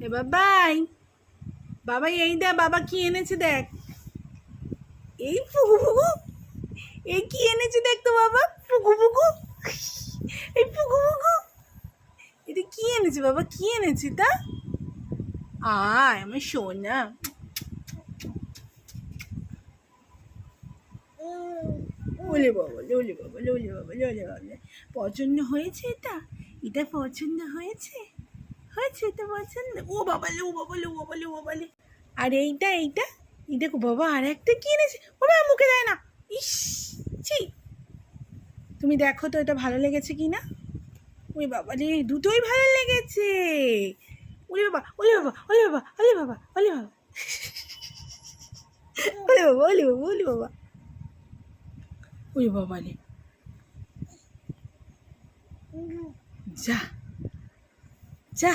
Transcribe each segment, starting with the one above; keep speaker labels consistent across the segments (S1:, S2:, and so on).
S1: এ বাবাই, বাবাই এই দেখ বাবা কি এনেছে দেখ। এই ফুকু ফুকু, এই কি এনেছে দেখ তো বাবা। ফুকু ফুকু, এই ফুকু ফুকু, এটা কি এনেছে বাবা, কি এনেছে তা? আয় আমার সোনা। ওলে বাবা, লোলে বাবা, লোলে বাবা, লোলে বাবা। পছন্দ হয়েছে এটা? এটা পছন্দ হয়েছে? হয়েছে এটা পছন্দ? ও বাবা লে, ও বাবা লে, ও বাবা লে, ও বাবা লে। আর এইটা এইটা, এই দেখো বাবা আর একটা কি এনেছে। ও বাবা মুখে দেয় না। ইস, ছি। তুমি দেখো তো এটা ভালো লেগেছে কি না। ওই বাবা রে, দুটোই ভালো লেগেছে। ওলে বাবা, ওলে বাবা, ওলে বাবা, ওলে বাবা, ওলে বাবা, ওলে বাবা, ওলে বাবা, ওলে বাবা, ওলে বাবা রে। যা যা।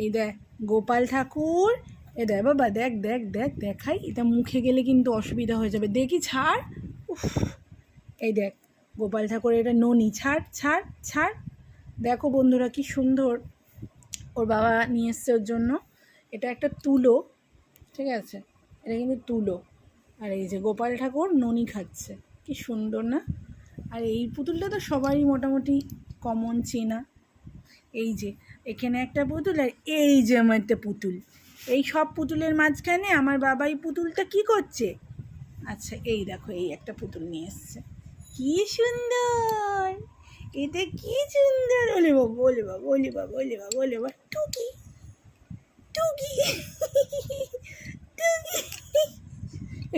S1: এই দেখ গোপাল ঠাকুর, এ দেখ বাবা, দেখ দেখ দেখ দেখাই, এটা মুখে গেলে কিন্তু অসুবিধা হয়ে যাবে, দেখি ছাড়। উফ, এই দেখ গোপাল ঠাকুর, এটা ননি, ছাড় ছাড় ছাড়। দেখো বন্ধুরা কি সুন্দর ওর বাবা নিয়ে এসছে ওর জন্য। এটা একটা তুলো, ঠিক আছে, এটা কিন্তু তুলো। আর এই যে গোপাল ঠাকুর ননি খাচ্ছে, কি সুন্দর না। আর এই পুতুলটা তো সবারই মোটামুটি কমন চেনা। এই যে এখানে একটা পুতুল, আর এই যে আমার একটা পুতুল। এই সব পুতুলের মাঝখানে আমার বাবাই পুতুলটা কি করছে। আচ্ছা এই দেখো, এই একটা পুতুল নিয়ে এসছে, কি সুন্দর, এটা কি সুন্দর। ওলে বাবা, ওলে বাবা, ওলে বাবা, ওলে বাবা, ওলে বাবা, টুকি টুকি টুকি।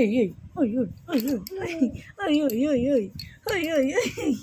S1: এই এই, ওই ওই ওই ওই ওই ওই ওই ওই ওই ওই ওই।